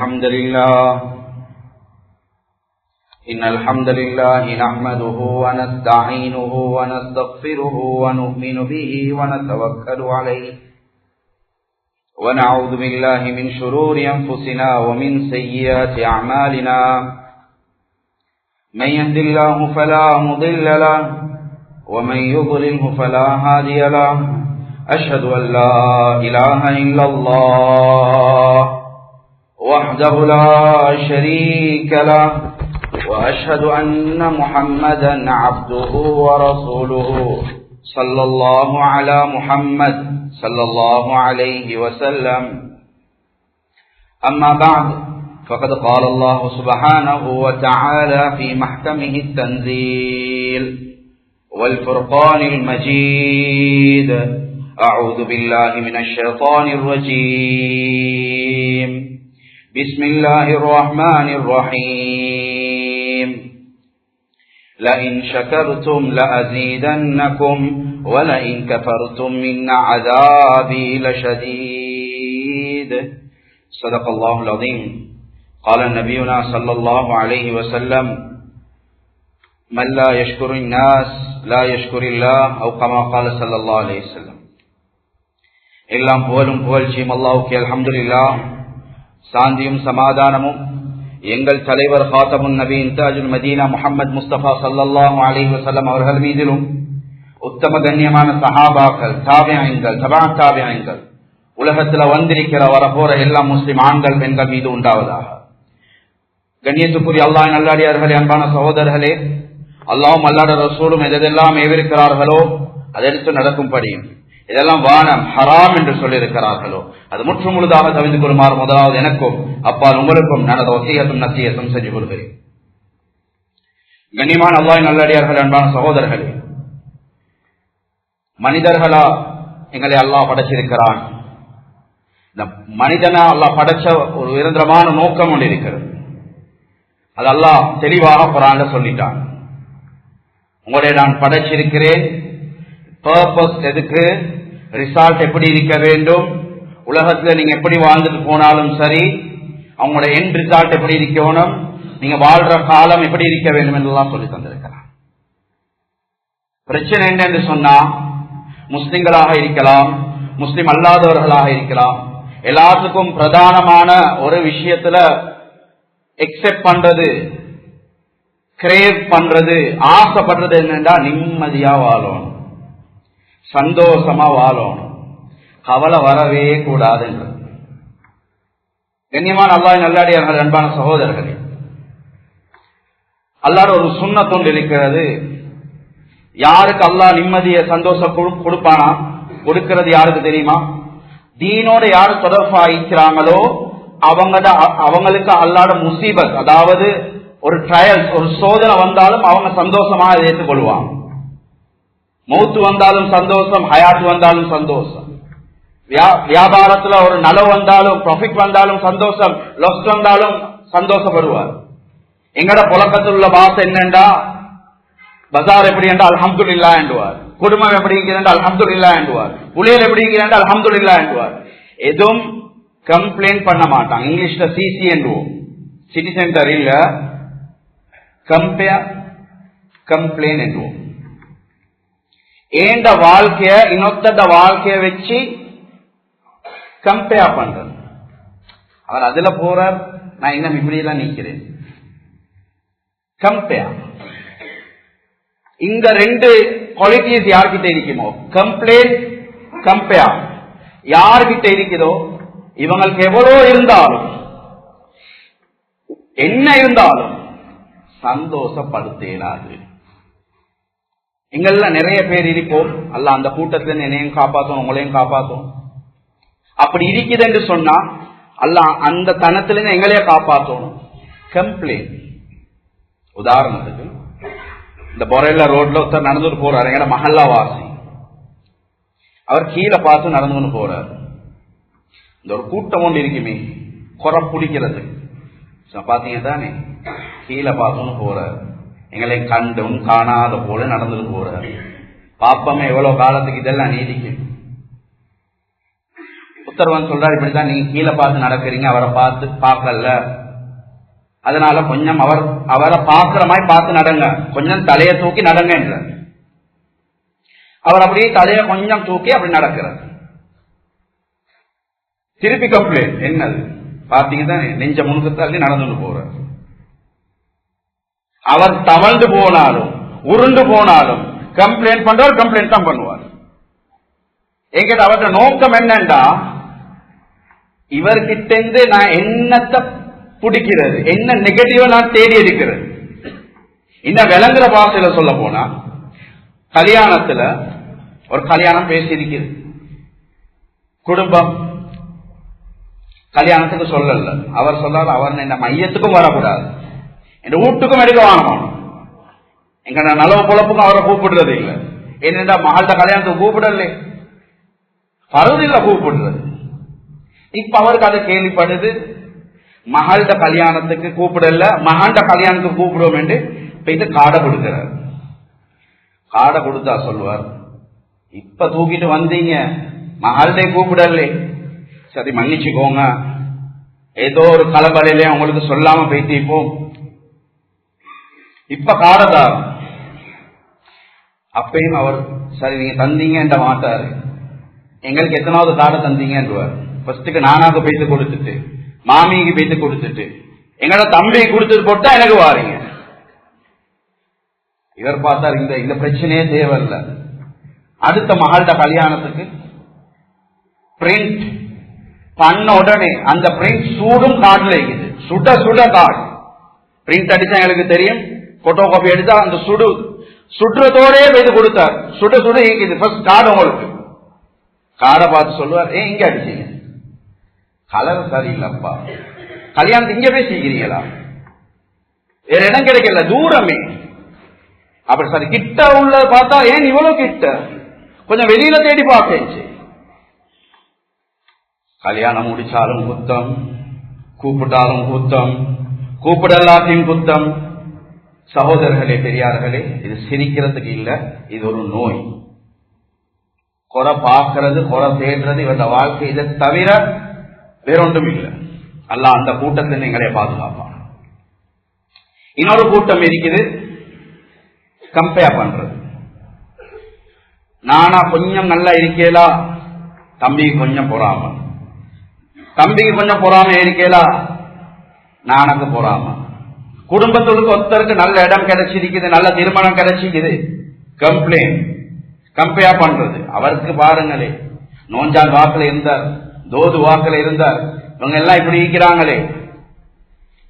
الحمد لله إن الحمد لله نحمده ونستعينه ونستغفره ونؤمن به ونتوكل عليه ونعوذ بالله من شرور أنفسنا ومن سيئات أعمالنا من يهد الله فلا مضل له ومن يضلله فلا هادي له أشهد أن لا إله إلا الله وحده لا شريك له وأشهد أن محمدا عبده ورسوله صلى الله على محمد صلى الله عليه وسلم أما بعد فقد قال الله سبحانه وتعالى في محكمه التنزيل والفرقان المجيد أعوذ بالله من الشيطان الرجيم بسم الله الرحمن الرحيم لئن شكرتم لأزيدنكم ولئن كفرتم من عذابي لشديد صدق الله العظيم قال نبينا صلى الله عليه وسلم من لا يشكر الناس لا يشكر الله أو كما قال صلى الله عليه وسلم எல்லாம் புகழும் புகழ்ச்சியும் அல்லாஹ்வுக்கே அல்ஹம்துலில்லாஹ். சாந்தியும் சமாதானமும் எங்கள் தலைவர் காத்தமுன் நபி இன்தாஜுல் மதீனா முஹம்மது முஸ்தபா ஸல்லல்லாஹு அலைஹி வஸல்லம் அவர்கள் மீதிலும் உத்தம கண்ணியமான சஹாபாக்கள் தாபிஈன்கள் தபா தாபிஈன்கள் உலகத்துல வந்திருக்கிற வரப்போற எல்லா முஸ்லிம் ஆண்கள் பெண்கள் மீது உண்டாவதாக. கண்ணியத்துக்குரிய அல்லாஹ்வின் நல்லடியார்களே, அன்பான சகோதரர்களே, அல்லாஹ்வும் அல்லாஹ்வுடைய ரசூலும் எதெல்லாம் ஏவிருக்கிறார்களோ அதெடுத்து நடக்கும்படியும் இதெல்லாம் வானம் ஹராம் என்று சொல்லியிருக்கிறார்களோ அது முற்று முழுதாக தவிர்த்து கொள்ளுமாறு முதலாவது எனக்கும் அப்பால் உங்களுக்கும் நான் வசியத்தும் நசியத்தும் செஞ்சு கொள்கிறேன். கண்ணியமான அல்லாஹ்வின் நல்லடியார்கள், அன்பான சகோதரர்களே, மனிதர்களா எங்களை அல்லாஹ் படைச்சிருக்கிறான். இந்த மனிதனா அல்லாஹ் படைச்ச ஒரு நிரந்தரமான நோக்கம் ஒன்று இருக்கிறது. அது அல்லாஹ் தெளிவாக குர்ஆன்ல சொல்லிட்டான். உங்களை நான் படைச்சிருக்கிறேன், பர்பஸ் எதுக்கு, ரிசல்ட் எப்படி இருக்க வேண்டும், உலகத்துல நீங்க எப்படி வாழ்ந்துட்டு போனாலும் சரி அவங்களோட எண்ட் ரிசல்ட் எப்படி இருக்கணும், நீங்க வாழ்ற காலம் எப்படி இருக்க வேண்டும் என்றெல்லாம் சொல்லி தந்திருக்கிறான். பிரச்சனை என்ன என்று சொன்னா, முஸ்லிம்களாக இருக்கலாம், முஸ்லிம் அல்லாதவர்களாக இருக்கலாம், எல்லாத்துக்கும் பிரதானமான ஒரு விஷயத்துல எக்ஸெப்ட் பண்றது, கிரேவ் பண்றது, ஆசைப்படுறது என்னன்னா நிம்மதியா வாழணும், சந்தோஷமா வாழணும், கவலை வரவே கூடாது. கண்ணியமான அல்லாஹ்வின் நல்லடியார்கள், அன்பான சகோதரர்களே, அல்லாஹ் ஒரு சுன்னத்தொண்டு இருக்கிறது. யாருக்கு அல்லாஹ் நிம்மதியை சந்தோஷம் கொடுப்பானா, கொடுக்கிறது யாருக்கு தெரியுமா? தீனோட யாரு தொடர்பா இருக்கிறாங்களோ அவங்களுக்கு அல்லாஹ்வோட முசீபத், அதாவது ஒரு ட்ரையல், ஒரு சோதனை வந்தாலும் அவங்க சந்தோஷமா ஏற்றுக் கொள்வாங்க. மௌத்து வந்தாலும் சந்தோஷம், ஹயாத் வந்தாலும் சந்தோஷம், வியாபாரத்துல ஒரு நலவு வந்தாலும் ப்ராஃபிட் வந்தாலும் சந்தோஷம், லாஸ் வந்தாலும் சந்தோஷப்படுவார். எங்கட புழக்கத்தில் உள்ள பாசம் என்னண்டா, பஜார் எப்படி என்றால் அல்ஹம்துலில்லாஹ் என்றுவார், குடும்பம் எப்படி இருக்கிறார் அல்ஹம்துலில்லாஹ் என்றுவார், புலியல் எப்படி இருக்கிறார் அல்ஹம்துலில்லாஹ் என்றுவார். எதுவும் கம்ப்ளைண்ட் பண்ண மாட்டாங்க. இங்கிலீஷ்ல சிசி என்றுவோம், சிட்டி சென்டர் இல்ல, கம்பேர் கம்ப்ளைண்ட் என்றுவோம். ஏண்ட வாழ்க்கைய இன்னொத்த வாழ்க்கைய வச்சு கம்பேர் பண்றது. அவர் அதுல போறார், நான் இன்னும் இப்படியெல்லாம் நிக்கிறேன். கம்பேர். இந்த ரெண்டு குவாலிட்டிஸ் யார்கிட்ட இருக்குமோ, கம்ப்ளைண்ட், கம்பேர், யார்கிட்ட இருக்குதோ இவங்களுக்கு எவ்வளோ இருந்தாலும் என்ன இருந்தாலும் சந்தோஷப்படுத்தலாது. எங்கள்ல நிறைய பேர் இருப்போம், அல்லாஹ் அந்த கூட்டத்துல என்னையும் காப்பாற்றும் உங்களையும் காப்பாற்றும். அப்படி இருக்குது என்று சொன்னா அல்லாஹ் அந்த தனத்திலிருந்து எங்களையே காப்பாற்றணும். கம்ப்ளைண்ட். உதாரணத்துக்கு இந்த பொரேல ரோட்ல ஒருத்தர் நடந்துட்டு போறாரு, எங்கட மஹல்லா வாசி, அவர் கீழே பார்த்து நடந்துன்னு போறாரு. இந்த ஒரு கூட்டம் ஒன்று இருக்குமே குறை பிடிக்கிறது, பாத்தீங்க தானே, கீழே பார்த்துன்னு போறாரு, எங்களை கண்டும் காணாத போல நடந்துட்டு போறாரு. பாப்பமே எவ்வளவு காலத்துக்கு இதெல்லாம் நீதிக்கும். ஒருத்தர் வந்து சொல்றாரு, இப்படித்தான் நீங்க கீழே பார்த்து நடக்கிறீங்க, அவரை பார்த்து பார்க்கல, அதனால கொஞ்சம் அவரை பார்க்கிற மாதிரி பார்த்து நடங்க, கொஞ்சம் தலையை தூக்கி நடங்க என்ற. அவர் அப்படியே தலையை கொஞ்சம் தூக்கி அப்படி நடக்கிறார். திருப்பி கம்ப்ளைண்ட், என்னது பார்த்தீங்கன்னா நெஞ்ச முழுக்க தள்ளி நடந்து போறார். அவர் தவழ்ந்து போனாலும் உருண்டு போனாலும் கம்ப்ளைண்ட் பண்றவர் கம்ப்ளைண்ட் தான் பண்ணுவார். எங்கிட்ட அவருடைய நோக்கம் என்னண்டா, இவர்கிட்ட இருந்து நான் என்னத்தை பிடிக்கிறது, என்ன நெகட்டிவா நான் தேடி இருக்கிறது. இன்னும் விளங்குற பாசையில சொல்ல போனா, கல்யாணத்துல ஒரு கல்யாணம் பேசி இருக்குது, குடும்பம் கல்யாணத்துக்கு சொல்லல, அவர் சொல்றாரு, அவர் இந்த மையத்துக்கும் வரக்கூடாது, இந்த வீட்டுக்கும் எடுக்க வாங்கணும், எங்க நலவு பொழப்புக்கும் அவரை கூப்பிடுறது இல்லை. என்னடா மகள்கிட்ட கல்யாணத்துக்கு கூப்பிடல, பருவதில்ல கூப்பிடுறது. இப்ப அவருக்கு அதை கேள்விப்படுது, மகள்கிட்ட கல்யாணத்துக்கு கூப்பிடல, மகன்கிட்ட கல்யாணத்துக்கு கூப்பிடுவோம் என்று போயிட்டு காடை கொடுக்கிறார். காடை கொடுத்தா சொல்லுவார், இப்ப தூக்கிட்டு வந்தீங்க, மகள்கிட்ட கூப்பிடல, சரி மன்னிச்சுக்கோங்க, ஏதோ ஒரு கலபலையில உங்களுக்கு சொல்லாம போயிட்டீப்போம், இப்ப காடதார். அப்பயும் அவர் சரி நீங்க தந்தீங்க என்ற மாட்டாரு, எங்களுக்கு எத்தனாவது காடை தந்தீங்கன்றார். ஃபர்ஸ்டுக்கு நானாக போயிட்டு கொடுத்துட்டு, மாமிக்கு போயிட்டு கொடுத்துட்டு, எங்களோட தம்பியை கொடுத்துட்டு போட்டா எனக்கு வாரீங்க. இவர் பார்த்தார், இந்த பிரச்சனையே தேவையில்ல. அடுத்த மகள்கிட்ட கல்யாணத்துக்கு பிரிண்ட் பண்ண உடனே அந்த பிரிண்ட் சூடும் கார்டுல இருக்குது, சுட சுட கார்டு. பிரிண்ட் அடிச்சா எங்களுக்கு தெரியும், போட்டோ காப்பி எடுத்தா அந்த சுடுறதோடே போயிட்டு கொடுத்தார், சுட சுட இருக்குது ஃபர்ஸ்ட் கார்டு. உங்களுக்கு கார்டை பார்த்து சொல்லுவார், இங்க அடிச்சீங்க, கலர் சரியில்லப்பா, கல்யாணத்துக்கு இங்க போய் செய்கிறீங்களா, வேற இடம் கிடைக்கல, தூரமே. அப்படி சரி கிட்ட உள்ள பார்த்தா, ஏன் இவ்வளவு கிட்ட, கொஞ்சம் வெளியில தேடி பார்த்து. கல்யாணம் முடிச்சாலும் குத்தம், கூப்பிட்டாலும் குத்தம், கூப்பிடலாத்தையும் குத்தம். சகோதரர்களே, பெரியார்களே, இது சிரிக்கிறதுக்கு இல்ல, இது ஒரு நோய். குறை பார்க்கிறது, குறை தேடுறது இவருடைய வாழ்க்கை, இதை தவிர வேறொன்றும் இல்லை. அல்லாஹ் அந்த கூட்டத்தில் எங்களை பாதுகாப்பான். இன்னொரு கூட்டம் இருக்குது, கம்பேர் பண்றது. நானா கொஞ்சம் நல்லா இருக்கேலா, தம்பிக்கு கொஞ்சம் பொறாம, தம்பிக்கு கொஞ்சம் பொறாம இருக்கேலா, நானுக்கு பொறாம. குடும்பத்துக்கு ஒருத்தருக்கு நல்ல இடம் கிடைச்சிருக்குது, நல்ல திருமணம் கிடைச்சிக்குது, கம்ப்ளைண்ட், கம்பேர் பண்றது. அவருக்கு பாருங்களே, நோஞ்சான் வாக்குல இருந்தார், தோது வாக்குல இருந்தார், இவங்க எல்லாம் இப்படி இருக்கிறாங்களே,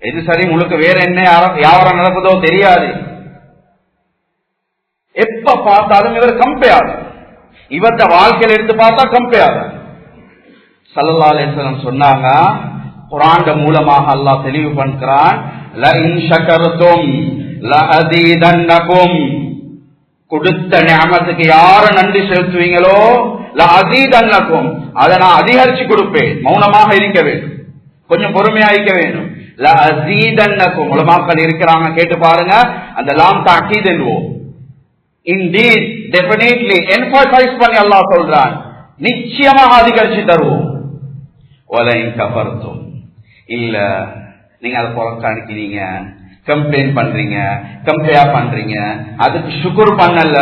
எது சரி உங்களுக்கு வேற என்ன வியாபாரம் நடக்குதோ தெரியாது. எப்ப பார்த்தாலும் இவர் கம்பேர், இவர்த வாழ்க்கையில் எடுத்து பார்த்தா கம்பேர். ஸல்லல்லாஹு அலைஹி வஸல்லம் சொன்னாங்க, குர்ஆன் மூலமாக அல்லாஹ் தெளிவு பண்றான், லா இன் ஷகர்தும் லா அஸீதன்னகும். கொடுத்த நிஅமத்துக்கு யார நன்றி செலுத்துவீங்களோ, லா அஸீதன்னகும், அதை நான் அதிகரிச்சு கொடுப்பேன். மௌனமாக இருக்க வேண்டும், கொஞ்சம் பொறுமையா இருக்க வேண்டும். லா அஸீதன்னகும் உலமாக்கள் இருக்கிறாங்க, கேட்டு பாருங்க. அந்த லாம் தஅக்கீத் என்போம், indeed, definitely, emphasize பண்ணி அல்லாஹ் சொல்றான், நிச்சயமாக அதிகரிச்சு தருவோம். வலைன் கஃபர்தும், இல்ல நீங்க அதை புறக்கணிக்கிறீங்க, கம்ப்ளைண்ட் பண்றீங்க, கம்பேர் பண்றீங்க, அதுக்கு ஷுக்ர் பண்ணல,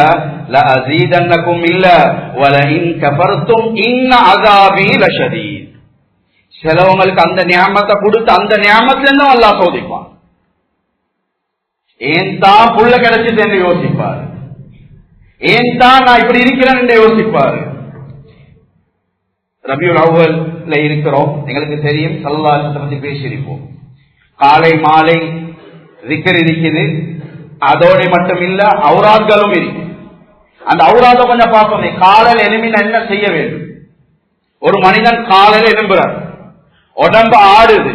லா அஸீதன்னகும் இல்ல வலைன் கஃபர்தும் இன்ன அஸாபி லஷதீத். சிலவங்களுக்கு அந்த நியாமத்தை கொடுத்து அந்த நியாமத்துல இருந்து அல்லாஹ் சோதிப்பான். ஏன் தான் புள்ள கிடைச்சது என்று யோசிப்பாரு, ஏன் தான் நான் இப்படி இருக்கிறேன் என்று யோசிப்பாரு. ரபியுல் அவ்வல்ல இருக்கிறோம், எங்களுக்கு தெரியும், ஸல்லல்லாஹு அலைஹி வஸல்லம் பத்தி பேசியிருப்போம். காலை மாலை திக்ர் இருக்குது, அதோட மட்டும் இல்ல ஔராத்களும் இருக்கு. அந்த ஔராத கொஞ்சம் பார்ப்போமே, காலையில் எழுப்பின என்ன செய்ய வேண்டும். ஒரு மனிதன் காலையில் எழும்புறார், உடம்பு ஆடுது,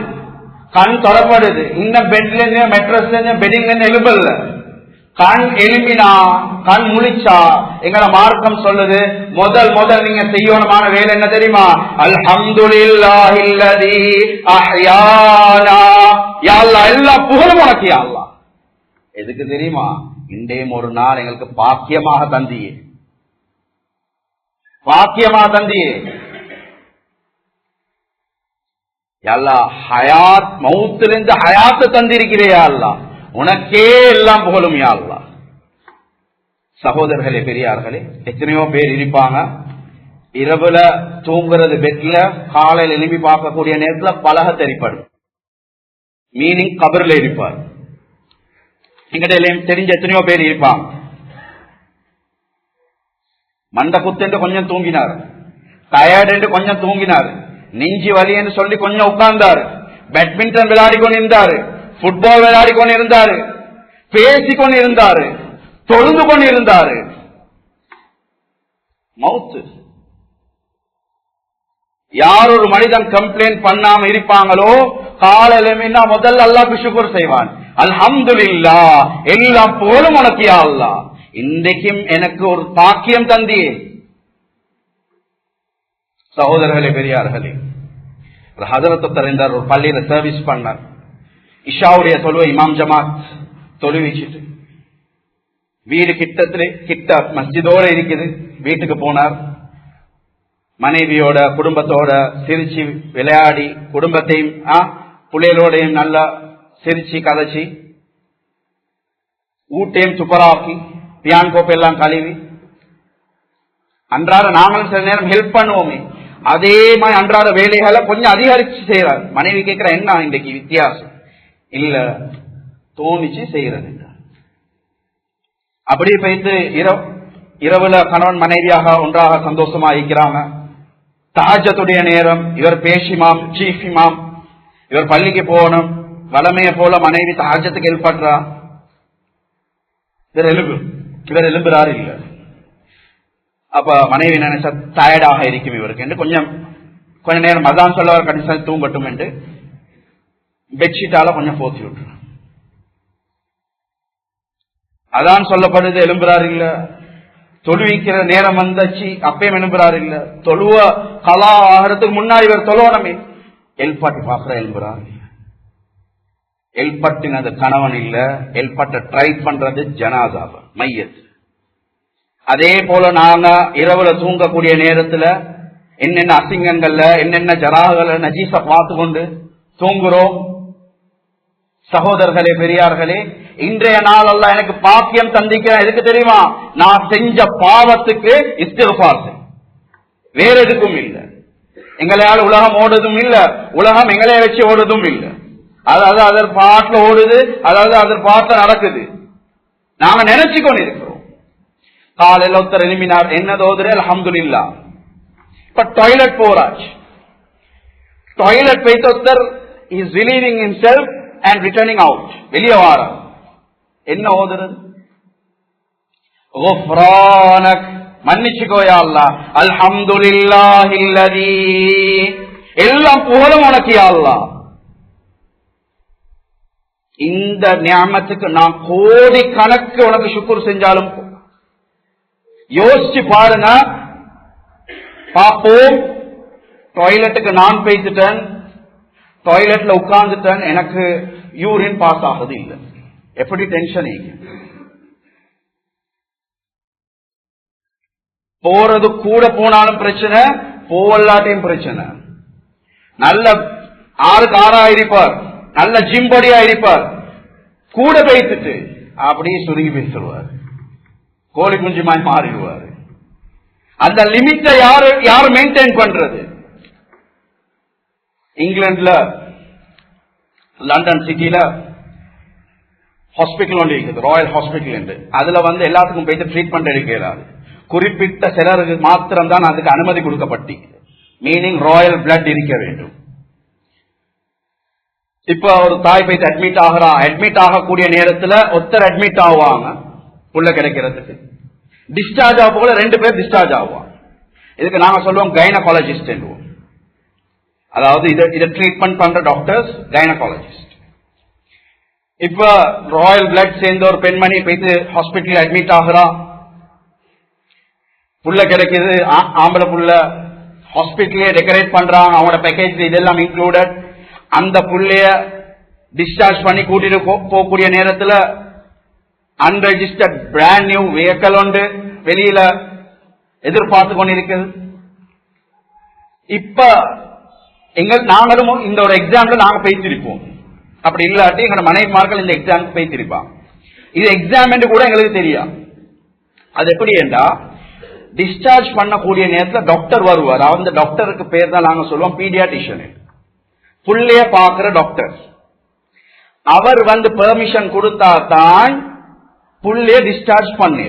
கண் தொடப்படுது, இன்னும் பெட்ல மெட்ரஸ்ல பெட்டிங்ல எழும்பல, கண் எழுப்பினா, கண் முழிச்சா, எங்களை மார்க்கம் சொல்லுது, முதல் நீங்க செய்யணுமான வேலை என்ன தெரியுமா? அல்ஹம்துலில்லாஹில்லதீ அஹ்யானா. யா அல்லாஹ், எல்லா புகழும் உனக்கு யா அல்லாஹ். எதுக்கு தெரியுமா? இன்றையும் ஒரு நாள் எங்களுக்கு பாக்கியமாக தந்தியே, பாக்கியமாக தந்தியே. அல்லா ஹயாத் மௌத்திலிருந்து ஹயாத்தை தந்திருக்கிறையா அல்லா, உனக்கே எல்லாம் புகழும் யா அல்லா. சகோதரர்களே பெரியார்களே, எத்தனையோ பேர் இருப்பாங்க இரவுல தூங்குறது பெட்ல, காலையில் எழுப்பி பார்க்கக்கூடிய நேரத்தில் பலக தெரிப்படும், மீனிங் கபர்ல இருப்பார். எங்கிட்ட தெரிஞ்ச எத்தனையோ பேர் இருப்பாங்க. மண்ட குத்து கொஞ்சம் தூங்கினார், டயர்டு கொஞ்சம் தூங்கினார், நெஞ்சி வலி என்று சொல்லி கொஞ்சம் உட்கார்ந்தாரு, பேட்மிண்டன் விளையாடி கொண்டு இருந்தாரு, புட்பால் விளையாடி கொண்டு இருந்தாரு, பேசி கொண்டு இருந்தாரு, தொழுது கொண்டு இருந்தாரு, மவுத்து. யார் ஒரு மனிதன் கம்ப்ளைண்ட் பண்ணாம இருப்பாங்களோ காலையில முதல்ல அல்லாஹ்க்கு ஷுக்ர் செய்வான், அல்ஹம்துலில்லாஹ் எல்லாம் போலும் உனக்கு யா அல்லாஹ், இன்றைக்கும் எனக்கு ஒரு பாக்கியம் தந்தியே. சகோதரர்களே பெரியார்களே, ஹதரத் இருந்தார், ஒரு பள்ளியில சர்வீஸ் பண்ணார். இஷாவுடைய தொழுவை இமாம் ஜமாத் தொழுவிச்சிட்டு வீடு கிட்ட மஸ்ஜிதோட இருக்குது, வீட்டுக்கு போனார். மனைவியோட குடும்பத்தோட சிரிச்சு விளையாடி, குடும்பத்தையும் பிள்ளைகளோடையும் நல்லா சிரிச்சு கதைச்சி, ஊட்டையும் சுப்பராக்கி, பியான் கோப்பெல்லாம் கழுவி, அன்றாட நாங்களும் சில நேரம் ஹெல்ப் பண்ணுவோமே அதே மாதிரி அன்றாட வேலைகளை கொஞ்சம் அதிகரிச்சு செய்யறாரு. மனைவி கேட்கிற என்ன இன்றைக்கு வித்தியாசம் இல்ல, தோணிச்சு செய்யறது. அப்படி போயிட்டு இரவுல கணவன் மனைவியாக ஒன்றாக சந்தோஷமா இருக்கிறாங்க. தஹஜ்ஜுடைய நேரம், இவர் பேஷிமாம் சீஃப் இமாம், இவர் பள்ளிக்கு போகணும். வளமைய போல மனைவி தஹஜ்ஜுக்கு ஹெல்ப் பண்றா, இவர் எழும்புறாரு இல்ல. அப்ப மனைவி நினைச்ச டயர்டாக இருக்கும் இவருக்கு என்று கொஞ்ச நேரம் அதான் சொல்ல கண்டிஷன் தூங்கட்டும் என்று பெட்ஷீட்டால கொஞ்சம் போத்தி விட்டுரு. அதான் சொல்லப்படுது, எழும்புறாரு இல்ல. தொழுவிக்கிற நேரம் வந்தாச்சு, அப்பயும் எழும்புறாரு இல்ல. தொழுவ கலா ஆகிறதுக்கு முன்னாடி இவர் தொழுவனமே எல்பாட்டி பாக்குற எழும்புறாரு. எல்பட்டினது கணவன் இல்ல, எல்பட்ட ட்ரை பண்றது ஜனாசாவ மையத். அதே போல நாங்க இரவுல தூங்கக்கூடிய நேரத்துல என்னென்ன அசிங்கங்கள்ல என்னென்ன ஜராகளை நஜீச பார்த்து கொண்டு தூங்குறோம். சகோதரர்களே பெரியார்களே, இன்றைய நாள் அல்லாஹ் எனக்கு பாக்கியம் தந்திக்கிறேன். எதுக்கு தெரியுமா? நான் செஞ்ச பாவத்துக்கு இஸ்திக்ஃபார் செய், வேற எதுக்கும் இல்ல. எங்களால் உலகம் ஓடுதும் இல்ல, உலகம் எங்களை வச்சு ஓடுதும் இல்ல. அதாவது அதர் பாட்டுல ஓடுது, அதாவது அதர் பாட்டுல நடக்குது. நாங்க நினைச்சு கொண்டு இருக்கிறோம். காலையில் ஒருத்தர் எழுப்பினார், என்ன தோதுரே அல்ஹம்துலில்லாஹ். இப்ப டாய்லெட் போறாச்சு, டாய்லெட் போயிட்டு ஒருத்தர் is relieving himself and returning out, வெளியே வாரம் என்ன ஓதுறது? குஃப்ரானக், மன்னிச்சுக்கோ யா அல்லாஹ், அல்ஹம்துலில்லாஹில்லதீ, எல்லாம் புகழும் உனக்கு யா அல்லாஹ். இந்த நியாமத்துக்கு நான் கோடி கணக்கு உனக்கு ஷுக்ர் செஞ்சாலும் யோசிச்சு பாருங்க. பாப்போம், டாய்லெட்டுக்கு நான் போய்த்துட்டேன், டாய்லெட்ல உட்கார்ந்துட்டேன், எனக்கு யூரின் பாஸ் ஆகுது இல்ல, எப்படி டென்ஷன்? போறது கூட போனாலும் பிரச்சனை, போவல்லாட்டையும் பிரச்சனை. நல்ல ஆளுக்கு ஆறாயிருப்பார், நல்ல ஜிம்படியா இருப்பார், கூட பேசிட்டு அப்படியே சுருங்கி பேசிடுவார், கோழி குஞ்சுமாய் மாறிடுவார். அந்த லிமிட்டை யாரு மெயின்டைன் பண்றது? இங்கிலாந்துல லண்டன் சிட்டியில ஹாஸ்பிட்டல் ஒன்று இருக்குது, ராயல் ஹாஸ்பிட்டல் என்று. அதுல எல்லாத்துக்கும் போயிட்டு ட்ரீட்மெண்ட் எடுக்கிறாரு. குறிப்பிட்ட சிலருக்கு மாத்திரம் தான் அதுக்கு அனுமதி கொடுக்கப்பட்டு, மீனிங் ராயல் பிளட் இருக்க வேண்டும். இப்ப ஒரு தாய் போயிட்டு அட்மிட் ஆகிறா, அட்மிட் ஆகக்கூடிய நேரத்தில் ஒருத்தர் அட்மிட் ஆகுவாங்க புள்ள கிடைக்கிறதுக்கு. டிஸ்சார்ஜ் ஆக போல 2 பேர் டிஸ்சார்ஜ் ஆகுவாங்க. இதுக்கு நாங்க சொல்லுவோம் கைனகாலஜிஸ்ட் என்றுவோம். அதாவது இதை ட்ரீட்மெண்ட் பண்ற டாக்டர்ஸ் கைனகாலஜிஸ்ட். இப்ப ராயல் பிளட் சேர்ந்த ஒரு பெண்மணி போயிட்டு ஹாஸ்பிட்டல் அட்மிட் ஆகிறா, புள்ள கிடைக்குது, ஆம்பளை புள்ள. ஹாஸ்பிட்டலே டெக்கரேட் பண்றாங்க, அவங்களோட பேக்கேஜ் இதெல்லாம் இன்க்ளூடட். அந்த புள்ளைய டிஸ்சார்ஜ் பண்ணி கூட்டிட்டு போகக்கூடிய நேரத்தில் அன்ரெஜிஸ்டர்ட் பிராண்ட் நியூ வெஹிக்கிள் ஒன்று வெளியில எதிர்பார்த்து கொண்டிருக்கிறது. இப்ப நாங்களும் இந்த ஒரு எக்ஸாம்ல நாங்க பேசிருப்போம். அப்படி இல்லாட்டி எங்க மனைவிமார்கள் இந்த எக்ஸாமுக்கு பேசிருப்பாங்க. இது எக்ஸாம் என்று கூட எங்களுக்கு தெரியும். அது எப்படி என்றா, டிஸ்சார்ஜ் பண்ணக்கூடிய நேரத்தில் டாக்டர் வருவார். அந்த டாக்டருக்கு பேர் தான் நாங்க சொல்லுவோம் பீடியாட்ரிஷியன், புள்ளைய பாக்குற டாக்டர். அவர் பெர்மிஷன் கொடுத்தா தான் புள்ளைய டிஸ்சார்ஜ் பண்ணு,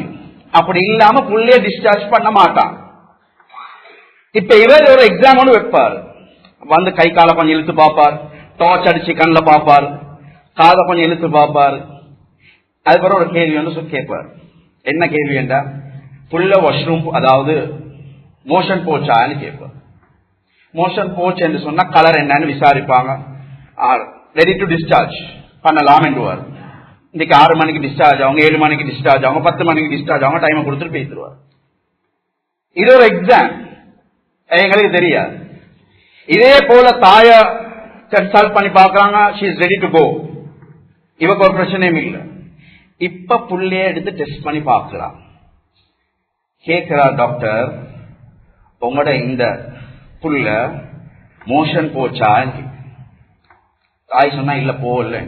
அப்படி இல்லாம புள்ளைய டிஸ்சார்ஜ் பண்ண மாட்டான். இப்ப இவர் ஒரு எக்ஸாம் ஒன்று வைப்பார். கை காலை கொஞ்சம் இழுத்து பார்ப்பார், டார்ச் அடிச்சு கண்ணில் பார்ப்பார், காதை கொஞ்சம் இழுத்து பார்ப்பார். அதுக்கப்புறம் ஒரு கேள்வி கேட்பார். என்ன கேள்வி என்றா, புள்ள வாஷ்ரூம் அதாவது மோஷன் போச்சான்னு கேட்பார். மோஷன் போச்சு என்று சொன்னா கலர் என்னன்னு விசாரிப்பாங்க. ரெடி டு டிஸ்சார்ஜ் பண்ணலாம் என்றுவார். இன்னைக்கு 6 மணிக்கு டிஸ்சார்ஜ், அவங்க 7 மணிக்கு டிஸ்சார்ஜ், அவங்க 10 மணிக்கு டிஸ்சார்ஜ், அவங்க டைமை கொடுத்துட்டு பேசிடுவார். இது ஒரு எக்ஸாம், எங்களுக்கு தெரியாது. இதே போல தாய கன்சல்ட் பண்ணி பாக்குறாங்க, she is ready to go, இவக்கு ஒரு பிரச்சனையும் இல்லை. இப்ப புள்ளைய எடுத்து டெஸ்ட் பண்ணி பார்க்கலாம். கேட்கிறார் டாக்டர், உங்களோட இந்த புள்ள மோஷன் போச்சா? தாய் சொன்னா இல்ல போகல.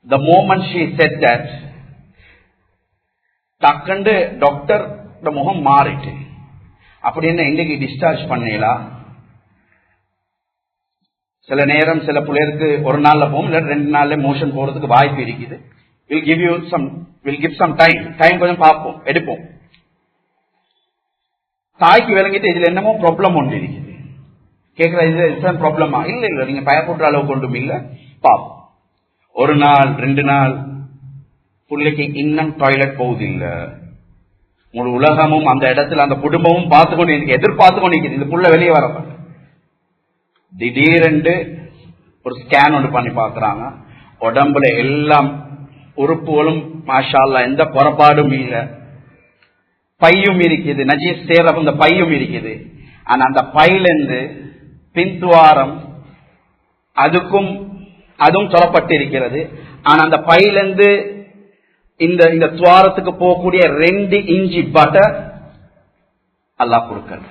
The moment she said that, டக்குண்டு டாக்டர் முகம் மாறிட்டு, அப்படி என்ன இன்னைக்கு டிஸ்சார்ஜ் பண்ணலாம்? சில நேரம் சில பிள்ளைகளுக்கு ஒரு நாள்ல போகும், இல்ல 2 நாள்ல மோஷன் போறதுக்கு வாய்ப்பு இருக்குது. We'll give some time கொஞ்சம் பார்ப்போம், எடுப்போம். தாய்க்கு விளங்கிட்டு இதுல என்னமோ ப்ராப்ளம் ஒன்று இருக்குது. கேட்கிற இது ப்ராப்ளமா? இல்ல இல்ல, நீங்க பயப்படுற அளவுக்கு ஒன்றும் இல்ல, பாப்போம். 1 நாள் 2 நாள் பிள்ளைக்கு இன்னும் டாய்லெட் போகுது இல்ல. முழு உலகமும் அந்த இடத்துல அந்த குடும்பமும் பார்த்துக்கொண்டு எதிர்பார்த்து கொண்டு இருக்குது, இந்த புள்ள வெளியே வர. திடீரென்று ஒரு ஸ்கேன் ஒன்று பண்ணி பாக்குறாங்க. உடம்புல எல்லாம் உறுப்புகளும் மாஷா அல்லாஹ் எந்த குறைபாடும் இல்லை. பையும் இருக்குது, நஜீஸ் சேர அந்த பையும் இருக்குது. ஆனா அந்த பையிலிருந்து பின்துவாரம் அதுவும் சொல்லப்பட்டிருக்கிறது. ஆனா அந்த பையிலிருந்து இந்த துவாரத்துக்கு போகக்கூடிய 2 இன்ச்சு பட்டர் அல்லாஹ் கொடுக்கிறது.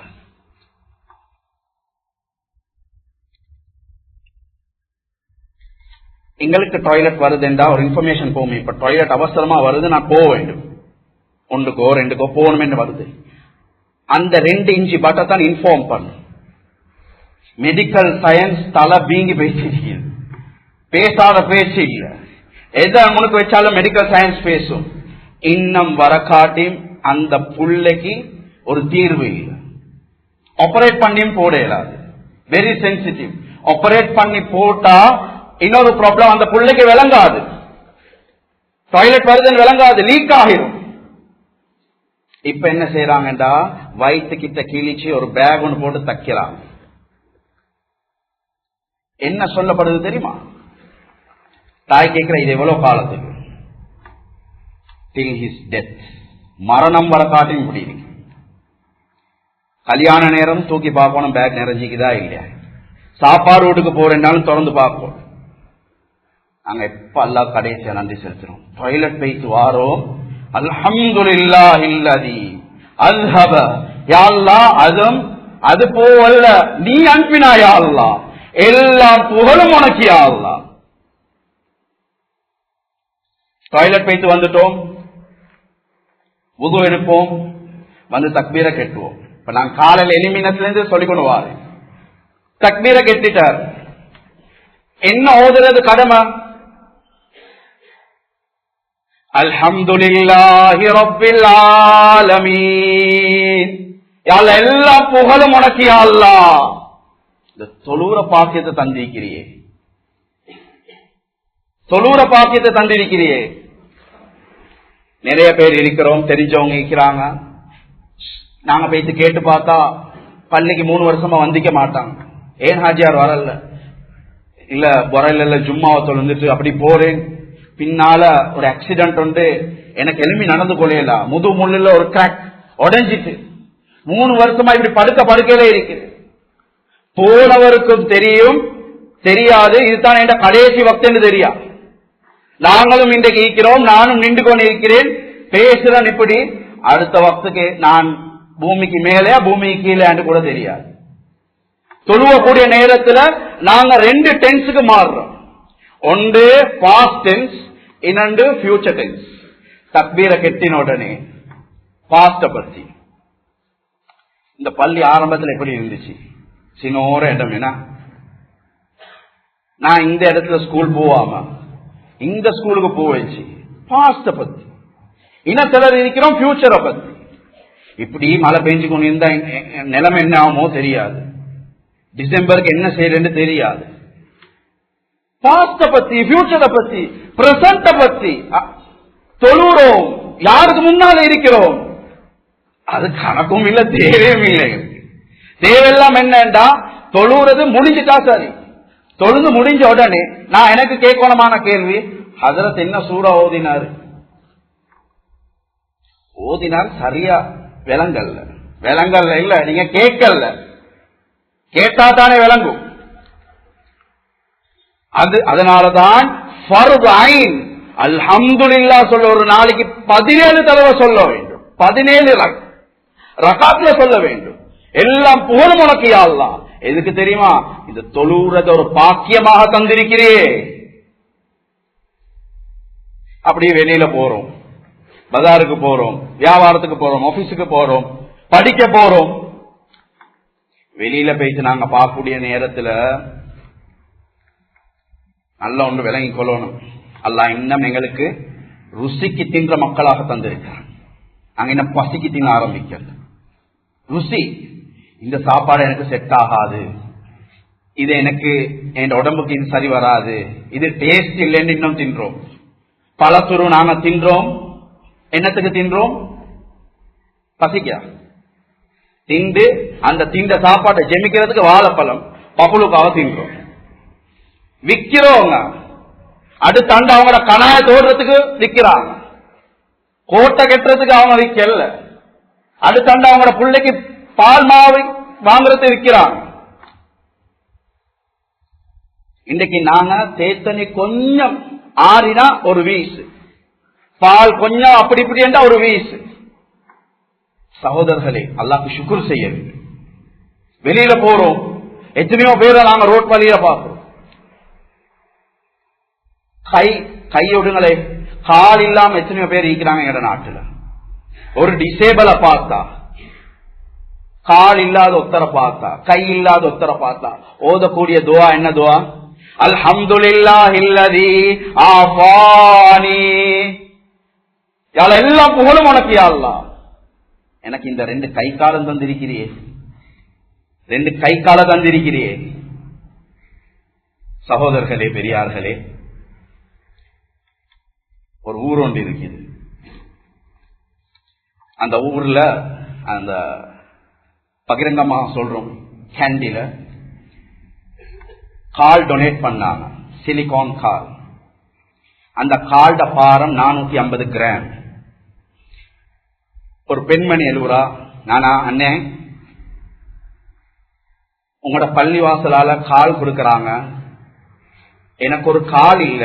எங்களுக்கு டாய்லெட் வருதுன்றா ஒரு இன்ஃபர்மேஷன் போகும். இப்ப டாய்லெட் அவசரமா வருது, நான் போக வேண்டும், 1க்கோ 2க்கோ போகணும் என்று வருது. அந்த 2 இன்ச்சு பட்டர் தான் இன்ஃபார்ம் பண்ணும். மெடிக்கல் சயின்ஸ் தலை வீங்கி பேசிருக்கு, பேசாத பேச்சு இல்ல. எதை அவனுக்கு வச்சாலும் மெடிக்கல் சயின்ஸ் பேசும். இன்னும் வரக்காட்டி அந்த புள்ளைக்கு ஒரு தீர்வு இல்லை. ஆபரேட் பண்ணியும் போட இயலாது, வெரி சென்சிட்டிவ். ஆபரேட் பண்ணி போட்டா இன்னொரு ப்ராப்ளம், அந்த புள்ளைக்கு விளங்காது, டாய்லெட் வருதுன்னு விளங்காது, லீக் ஆகிரும். இப்ப என்ன செய்யறாங்கடா, வயிற்று கிட்ட கிழிச்சு ஒரு பேக் ஒன்று போட்டு தைக்கிறாங்க. என்ன சொல்லப்படுது தெரியுமா? தாய் கேட்கிற, இது எவ்வளவு காலத்துக்கு? till his death, மரணம் வர காட்டியும் இப்படி இருக்கு. கல்யாண நேரம் தூக்கி பார்க்கணும், பேக் நிறைஞ்சிக்குதா இல்லையா. சாப்பாடு வீட்டுக்கு போறேன்னாலும் திறந்து பார்ப்போம். நாங்க எப்ப அல்லாஹ் கடைசியா நன்றி செலுத்துறோம். டாய்லெட் போயிட்டு வாரோம், அல்ஹம்துலில்லாஹ் இல்லதி அல்ஹப, யா அல்லாஹ் அது போவல்ல, நீ அனுப்பினா யா அல்லாஹ், எல்லாம் புகழும் உனக்கு யா அல்லாஹ். டாய்லெட் போயிட்டு வந்துட்டோம், வுது எடுப்போம், வந்து தக்பீரை கெட்டுவோம். இப்ப நான் காலையில் எலிமினத்துல இருந்து சொல்லிக்கொண்டு வாரு, தக்பீரை கெட்டிட்டார். என்ன ஓதுறது கடமை? அல்ஹம்துலில்லாஹி ரப்பில் ஆலமீன், யா அல்லாஹ் எல்லா புகழும் உனக்கு யா அல்லாஹ். இந்த தொழுற பாக்கியத்தை தந்திருக்கிறியே, தொழுற பாக்கியத்தை தந்திருக்கிறியே. நிறைய பேர் இருக்கிறோம், தெரிஞ்சவங்க இருக்கிறாங்க. நாங்க போயிட்டு கேட்டு பார்த்தா பள்ளிக்கு 3 வருஷமா வந்திக்க மாட்டாங்க. ஏன் ஹாஜியார் வரல? இல்ல வரல, ஜும்மாவை தொழுந்துட்டு அப்படி போறேன். பின்னால ஒரு ஆக்சிடென்ட் உண்டு, எனக்கு எலும்பி நடந்து கொள்ளையில, முது முள்ளுல ஒரு கிராக் உடைஞ்சிட்டு 3 வருஷமா இப்படி படுக்கையில இருக்கு. போனவருக்கும் தெரியும் தெரியாது, இதுதான் என் கடைசி வக்து தெரியா. நாங்களும் இன்றைக்கு இருக்கிறோம், நானும் நின்று கொண்டு இருக்கிறேன், பேசுறேன். இப்படி அடுத்த வக்துக்கு நான் பூமிக்கு மேலே பூமிக்கு கீழே கூட தெரியாது. தொழுவக்கூடிய நேரத்துல நாங்க 2 டென்ஸுக்கு மாறுறோம். ஒன்று பாஸ்ட் டென்ஸ், இன்னொன்று ஃபியூச்சர் டென்ஸ். தக்பீரை கெட்டின உடனே பாஸ்ட பத்தி. இந்த பள்ளி ஆரம்பத்தில் எப்படி இருந்துச்சு? சின்னோர இடம். என்ன, நான் இந்த இடத்துல ஸ்கூல் போவாம இந்த ஸ்கூலுக்கு போவச்சு பாஸ்ட பத்தி. இன்னும் சிலர் இருக்கிறோம் ஃபியூச்சரை பத்தி. இப்படி மழை பெஞ்சு கொண்டு இருந்தா நிலைமை என்ன ஆகுமோ தெரியாது, டிசம்பருக்கு என்ன செய்யறேன்னு தெரியாது. பாஸ்ட பத்தி, ஃபியூச்சரை பத்தி, பிரசன்ட பத்தி தொழுறோம். யாருக்கு முன்னால இருக்கிறோம் அது கணக்கும் இல்ல, தேவையும் இல்லை. தேவையெல்லாம் என்னண்டா தொழுறது முடிஞ்சுட்டா சரி. தொழுது முடிஞ்ச உடனே நான் எனக்கு கேட்கணுமான கேள்வி, ஹஜரத் என்ன சூரா ஓதினார்? ஓதினார் சரியா விளங்கல்ல. விளங்கல்ல இல்ல, நீங்க கேட்கல, கேட்டா தானே விளங்கும். அதனாலதான் ஃபர்து ஐன் அல்ஹம்துலில்லாஹ் சொல்ல ஒரு நாளைக்கு 17 தடவை சொல்ல வேண்டும். 17 ரகாத்ல சொல்ல வேண்டும். எல்லாம் புகழும் உனக்கு யா அல்லாஹ். எதுக்கு தெரியுமா? இந்த தொழுறத ஒரு பாக்கியமாக தந்திருக்கிறே. அப்படியே வெளியில போறோம், பஜாருக்கு போறோம், வியாபாரத்துக்கு போறோம், ஆபீஸுக்கு போறோம், படிக்க போறோம். வெளியில போயிட்டு நாங்க பார்க்கக்கூடிய நேரத்துல நல்ல ஒன்று விளங்கி கொள்ளணும். அல்லாஹ் இன்னும் எங்களுக்கு ருசிக்கு தின்ற மக்களாக தந்திருக்கிறான். நாங்க இன்னும் பசிக்கு தின்ன ஆரம்பிக்கிறது. ருசி, இந்த சாப்பாடு எனக்கு செட் ஆகாது, இது எனக்கு என் உடம்புக்கு இது சரி வராது, இது டேஸ்ட் இல்லைன்னு இன்னும் தின்றோம். பழத்துரு நாங்க தின்றோம். என்னத்துக்கு தின்றோம்? பசிக்கா திண்டு அந்த திண்ட சாப்பாட்டை ஜெமிக்கிறதுக்கு வாழைப்பழம் பப்புளுக்காக தின்றோம். விக்கிறோங்க, அடுத்தாண்டு அவங்களோட கணாய தோடுறதுக்கு விக்கிறாங்க, கோட்டை கட்டுறதுக்கு அவங்க விக்கல, அடுத்தாண்டு அவங்களோட பிள்ளைக்கு பால் மாவை வாங்குறது விற்கிறாங்க. இன்றைக்கு நாங்க தேத்தனி கொஞ்சம் ஆறினா ஒரு வீசு, பால் கொஞ்சம் அப்படி இப்படி என்றா ஒரு வீசு. சகோதரர்களே, அல்லாஹ்க்கு ஷுக்ர் செய்ய வேண்டும். வெளியில போறோம், எத்தனையோ பேரை நாங்க ரோட் வழியில பார்க்கிறோம். கையொடுங்களே, கால் இல்லாம எத்தனையோ பேர் இருக்கிறாங்க எங்க நாட்டுல. ஒரு டிசேபிள பார்த்தா, கால் இல்லாத ஒத்தரை பார்த்தா, கை இல்லாத ஒத்தரை பார்த்தா ஓதக்கூடிய துவா என்ன துவா? அல்ஹம்துலில்லாஹில்லதி ஆஃபானி. எல்லாம் புகழும் உனக்கு யா அல்லாஹ். எனக்கு இந்த 2 கை காலம் தந்திருக்கிறியே, 2 கை கால தந்திருக்கிறியே. சகோதரர்களே, பெரியார்களே, ஒரு ஊர் ஒன்று இருக்குது. அந்த ஊர்ல அந்த பகிரங்கமாக சொல்றோம், கேண்டில கால் டொனேட் பண்ணாங்க, சிலிகான் கால். அந்த கால்ட பாரம் 450 கிராம். ஒரு பெண்மணி எழுவுறா, நானா அண்ணே உங்களோட பள்ளிவாசலால கால் கொடுக்கறாங்க, எனக்கு ஒரு கால் இல்ல.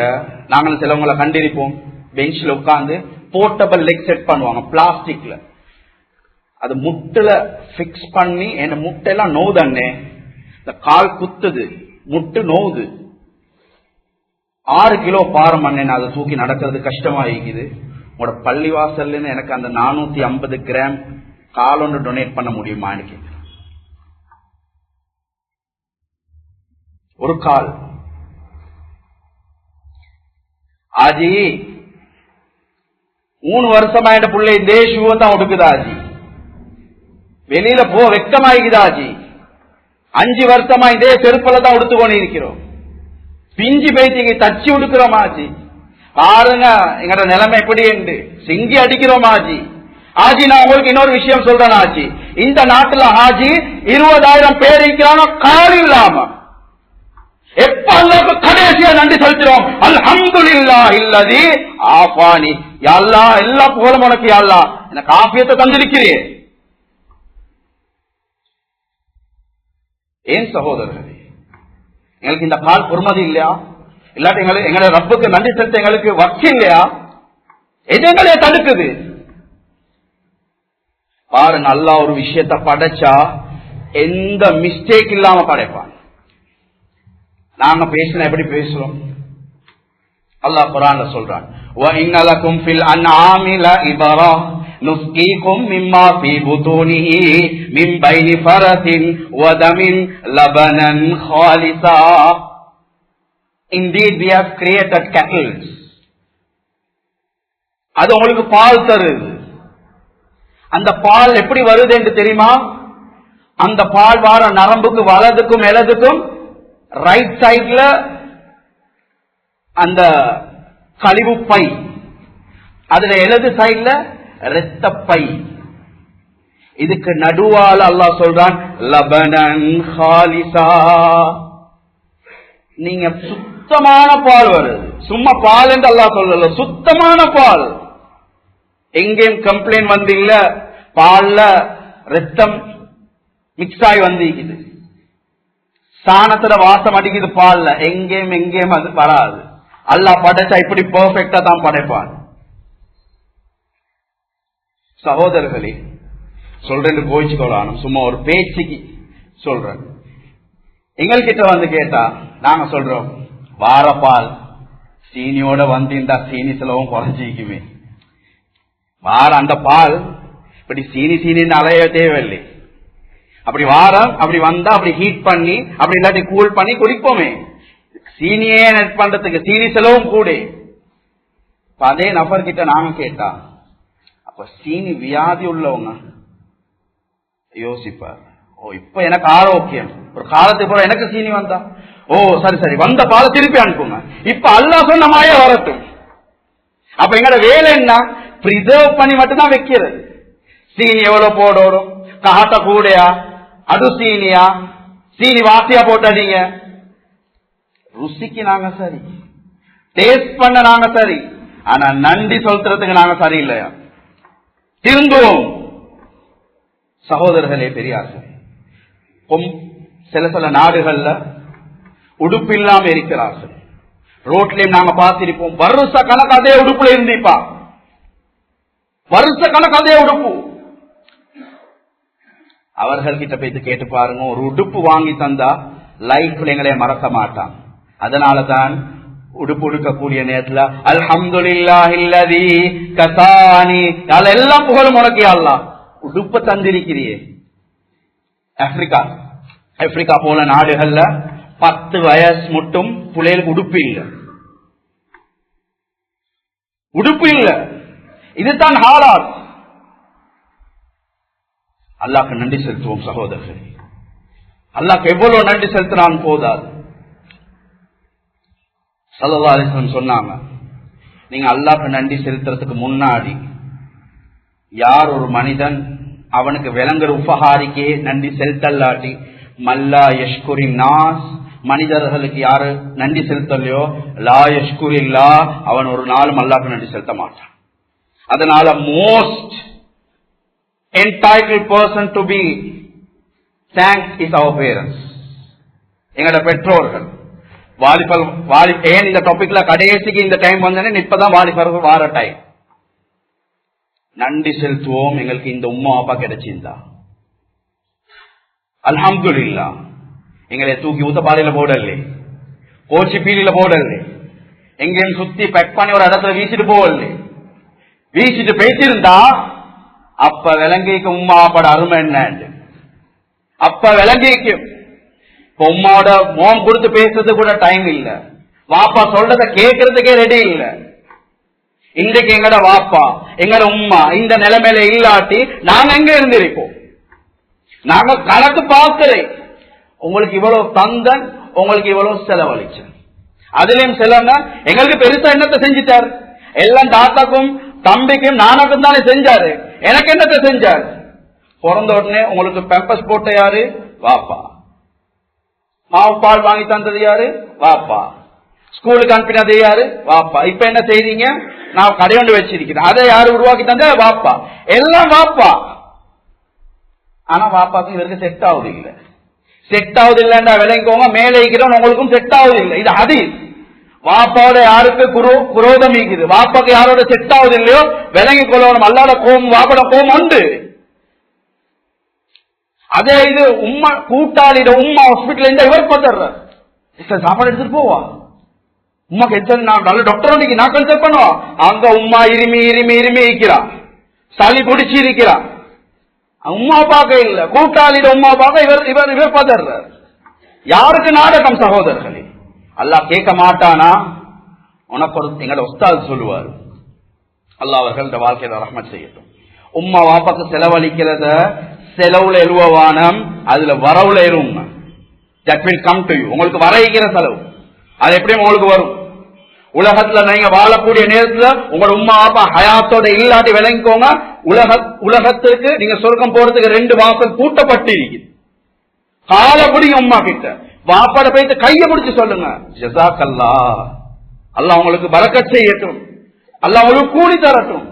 நாங்களும் சிலவங்களை கண்டிருப்போம், பெஞ்சில் உட்கார்ந்து போர்ட்டபிள் லெக் செட் பண்ணுவாங்க பிளாஸ்டிக்ல, அது முட்டுல பிக்ஸ் பண்ணி என்ன முட்டெல்லாம் நோவுதண்ணே, இந்த கால் குத்துது, முட்டு நோவுது. 6 கிலோ பாரம் அண்ணே, அதை தூக்கி நடக்கிறது கஷ்டமா இருக்குது. உங்களோட பள்ளிவாசல் எனக்கு அந்த 450 கிராம் கால் ஒன்று டொனேட் பண்ண முடியுமா? எனக்கு ஒரு கால். ஆஜி 3 வருஷமா என் பிள்ளை இதே ஷூவை தான் ஒடுக்குதா ஆஜி, வெளியில போ வெக்கமாயிக்குதாஜி. 5 வருஷமா இதே செருப்பல தான் உடுத்துக்கொண்டு இருக்கிறோம். பிஞ்சு பேத்திக்கு தச்சு உடுக்கிறோம் ஆஜி. பாருங்க எங்கட நிலைமை எப்படி என்று சிங்கி அடிக்கிறோம் ஆஜி. ஆஜி நான் உங்களுக்கு இன்னொரு விஷயம் சொல்றேன் ஆஜி, இந்த நாட்டுல ஆஜி 20,000 பேர் இருக்கிறாங்க கால் இல்லாம. எப்ப அல்லாஹ்வுக்கு கடைசியா நன்றி செலுத்துறோம்? அல்ஹம்துலில்லாஹில்லதி ஆஃபானி. யா அல்லாஹ், எல்லா புகழும் உனக்கு யா அல்லாஹ், எனக்கு ஆஃபியத்தை தந்திருக்கிறீயே. ஏன் சகோதரர்களே, எங்களுக்கு இந்த கால் பொறுமதி இல்லையா? இல்லாட்டி எங்களை ரப்புக்கு நன்றி செலுத்த எங்களுக்கு வச்சு இல்லையா? எதுங்களே தடுக்குது பாருங்க. அல்லாஹ் ஒரு விஷயத்தை படைச்சா எந்த மிஸ்டேக் இல்லாம படைப்பான். நாங்க பேசினா எப்படி பேசுறோம்? அல்லாஹ் குர்ஆன்ல சொல்றான், வ இன்னலகும் ஃபில் அன்ஆமி லஇபரா நுஸ்கீகும் மிம்மா ஃபீ புதூனிஹி மின் பைனி ஃபரத்தின் வ Tamim லபனன் ஹாலிஸா. Indeed we have created cattle. அது உங்களுக்கு பால் தருது. அந்த பால் எப்படி வருது என்று தெரியுமா? அந்த பால் வார நரம்புக்கு வலதுக்கும் இடதுக்கும் ரைட் சைட்ல அந்த கழிவு பை, அதுல இடது சைட்ல இரத்த பை. இதுக்கு நடுவால அல்லாஹ் சொல்றான் லபனன் ஹாலிஸா. நீங்க சுத்தமான பால் வருது. சும்மா பால் என்று அல்லாஹ் சொல்லல, சுத்தமான பால். எங்கேயும் கம்ப்ளைண்ட் வந்து இல்ல, பால்ல ரத்தம் மிக்ஸ் ஆகி வந்து சாணத்துல வாசம் அடிக்குது பால்ல, எங்கேயும் அது வராது. அல்லாஹ் படைச்சா இப்படி பெர்ஃபெக்டா தான் படைப்பான். சகோதரர்களே, சொல்றேன்னு கோயிச்சுக்கொள்ளணும், சும்மா ஒரு பேச்சுக்கு சொல்றேன். எங்கள்கிட்ட வந்து கேட்டா நாங்க சொல்றோம், வாரப்பால் சீனியோட வந்திருந்தா சீனி செலவும் குறைஞ்சிக்குமே. வார அந்த பால் இப்படி சீனின்னு அலைய தேவையில்லை. அப்படி வாரம் அப்படி வந்தா அப்படி ஹீட் பண்ணி அப்படி இல்லாட்டி கூல் பண்ணி குடிப்போமே. சீனியே நெட் பண்றதுக்கு சீனி செலவும் கூட. அதே நபர் கிட்ட நாங்க கேட்டா, அப்ப சீனி வியாதி உள்ளவங்க யோசிப்பார், ஓ இப்ப எனக்கு ஆரோக்கியம், ஒரு காலத்துக்கு பிறகு எனக்கு சீனி வந்தா, ஓ சரி வந்த பாலை திருப்பி அனுப்புங்க, இப்ப அல்லாஹ் சொன்ன மாதிரியே வரட்டும். அப்ப எங்கட வேலை என்ன? பிரிசர்வ் பண்ணி மட்டும்தான் வைக்கிறது. சீனி எவ்வளவு போடணும், காட்ட கூடையா, அது சீனியா, சீனி வாசியா போட்டாதீங்க. ருசிக்கு நாங்க சரி, டேஸ்ட் பண்ண நாங்க சரி, ஆனா நன்றி சொல்றதுக்கு நாங்க சரியில்லையா? திருந்துவோம். சகோதரர்களே, பெரியார்கள், சில நாடுகள்ல உடுப்பு இல்லாம இருக்கிறார்கள். ரோட்லயும் நாங்க பார்த்திருப்போம், வருஷ கணக்கு அதே உடுப்புல இருந்திப்பா, வருஷ கணக்கு அதே உடுப்பு. அவர்கள் கிட்ட போய் கேட்டு பாருங்க, ஒரு உடுப்பு வாங்கி தந்தா லைஃப்ல எங்களை மறக்க மாட்டான். அதனாலதான் உடுப்பு உடுக்கக்கூடிய நேரத்துல அல்ஹம்துலில்லாஹில்லதி கசானி, அதெல்லாம் புகழும் உனக்கு அல்லாஹ், உடுப்ப தந்திருக்கிறியே. ஆப்பிரிக்கா போல நாடுகள்ல 10 வயசு மட்டும் பிள்ளைகளுக்கு உடுப்பு இல்ல. இதுதான் ஹாலாத். அல்லாஹ்க்கு நன்றி செலுத்துவோம் சகோதரர்களே. அல்லாஹ்க்கு எவ்வளவு நன்றி செலுத்தினான் போதாது. ஸல்லல்லாஹு அலைஹி வஸல்லம் சொன்னாங்க, நீங்க அல்லாஹ்க்கு நன்றி செலுத்துறதுக்கு முன்னாடி யார் ஒரு மனிதன் அவனுக்கு விளங்குற உபகாரிக்கே நன்றி செலுத்தல்லாட்டி, மல்லா யஷ்குரின் நாஸ், மனிதர்களுக்கு யாரு நன்றி செலுத்தலையோ, லா யஷ்குரில்லா, அவன் ஒரு நாளும் அல்லாஹ்க்கு நன்றி செலுத்த மாட்டான். அதனால most entitled person to be thanked is our parents, எங்கட பெற்றோர்கள். ஏன் இந்த டாபிக்ல கடைசிக்கு இந்த டைம் வந்தேன்னு, இப்பதான் வாலிபர்கள் வார டைம். நன்றி செலுத்துவோம். எங்களுக்கு இந்த உம்மா அப்பா கிடைச்சிருந்தா அல்ஹம்துலில்லாஹ். எங்களை தூக்கி ஊத்தப்பாறையில போடல, கோச்சி பீலில போடல, எங்கேயும் சுத்தி பேக் பண்ணி ஒரு இடத்துல வீசிட்டு போகல. வீசிட்டு பேசியிருந்தா அப்ப விளங்கிக்கு உம்மா அப்பாட அருமை என்ன, அப்ப விளங்கிக்கும். உம்மாவோட மோம் கொடுத்து பேசுறது கூட டைம் இல்ல, வாப்பா சொல்றத கேட்கறதுக்கே ரெடி இல்ல. இன்றைக்கு எங்கட வாப்பா எங்கட உம்மா இந்த நிலைமையில இல்லாட்டி நாங்க எங்க இருந்திருப்போம்? நாங்க கணக்கு பார்க்கிறேன், உங்களுக்கு இவ்வளவு தந்தன், உங்களுக்கு இவ்வளவு செலவழிச்சேன். அதுலயும் சிலங்க எங்களுக்கு பெருசா என்னத்தை செஞ்சுட்டாரு, எல்லாம் தாத்தாக்கும் தம்பிக்கும் நானுக்கும் தானே செஞ்சாரு, எனக்கு என்னத்தை செஞ்சாரு? பிறந்த உடனே உங்களுக்கு பெம்பஸ் போட்ட யாரு? வாப்பா. மாவு பால் வாங்கி தந்தது யாரு? வாப்பா. ஸ்கூலுக்கு அனுப்பினது யாரு? வாப்பா. இப்ப என்ன செய்றீங்க? நான் கடையொண்டு வச்சிருக்கிறேன், அதை யாரு உருவாக்கி தந்த? வாப்பா. எல்லாம் வாப்பா. ஆனா வாப்பாக்கு இவருக்கு செட் ஆகுது இல்ல. செட் ஆகுது இல்லன்னா விளங்கிக்கோங்க, மேலே இருக்கிறவன் உங்களுக்கும் செட் ஆகுது இல்லை. இது ஹதீஸ். வாப்பாவோட யாருக்கு குரோதம் இருக்குது, வாப்பாக்கு யாரோட செட் ஆகுது இல்லையோ விளங்கி கொள்ளணும். அல்லாத கோபம், வாப்போட கோபம் உண்டு. அதே இது உம்மா கூட்டாளிட உம்மா ஹாஸ்பிட்டல் இருந்தா இவர் பதறார், சாப்பாடு எடுத்துட்டு போவா உமா கன்சல்ட், நான் நல்ல டாக்டர் நான் கன்சல்ட் பண்ணுவா, அங்க உமா இருமி இருமி இருமி இருக்கிறா, சளி பிடிச்சி இருக்கிறா, உமா பார்க்க இல்ல, கூட்டாளிட உமா பார்க்க இவர் இவர் இவர் பதறார். யாருக்கு நாடகம் சகோதரர்களே? அல்லாஹ் கேட்க மாட்டானா? உனக்கு ஒரு எங்களோட உஸ்தாத் சொல்லுவார், அல்லாஹ் அவர்கள் இந்த வாழ்க்கையில ரஹ்மத் செய்யட்டும். உம்மா வாப்பாக்கு செலவழிக்கிறத செலவுல எழுவானம், அதுல வரவுல எழுவுங்க. That will come to you. உங்களுக்கு வரைகிற செலவு அது எப்படியும் உங்களுக்கு வரும். உலகத்துல நீங்க வாழக்கூடிய நேரத்துல உங்களோட உம்மா வாப்பா ஹயாத்தோட இல்லாட்டி விளங்கிக்கோங்க, உலகத்திற்கு நீங்க சொர்க்கம் போறதுக்கு 2 வாசல் பூட்டப்பட்டு இருக்குது. கால பிடிங்க உம்மா கிட்ட, வாப்பாட போயிட்டு கைய பிடிச்சு சொல்லுங்க, ஜஸாக்கல்லா, அல்லாஹ் உங்களுக்கு பரக்கத் செய்யட்டும், அல்லாஹ் உங்களுக்கு கூலி தரட்டும்.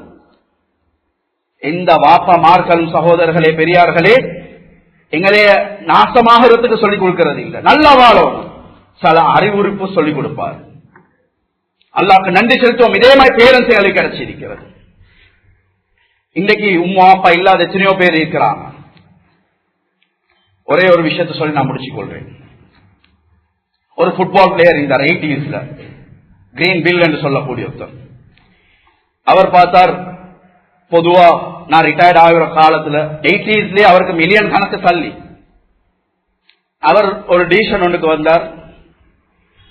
இந்த வாப்பா மார்களும் சகோதரர்களே பெரியார்களே எங்களைய நாசமாகிறதுக்கு சொல்லிக் கொடுக்கிறது இல்லை, நல்லா வாழும் சில அறிவுறுப்பு சொல்லிக் கொடுப்பார். அல்லாஹ்க்கு நன்றி செலுத்துவோம். இதே மாதிரி பேரண்ட்ஸ் எங்களுக்கு கிடைச்சிருக்கிறது. இன்றைக்கு உம்மா அப்பா இல்லாத எத்தனையோ பேர் இருக்கிறாங்க. ஒரே ஒரு விஷயத்தை சொல்லி நான் முடிச்சுக் கொள்றேன். ஒரு ஃபுட்பால் பிளேயர் இருந்தார் 80s, கிரீன் பில் என்று சொல்லக்கூடிய ஒருத்தர். அவர் பார்த்தார், பொதுவா நான் ரிட்டையர்ட் ஆகிற காலத்துல 80s அவருக்கு மில்லியன் கணக்கு சல்லி. அவர் ஒரு டிசிஷன் ஒன்றுக்கு வந்தார்,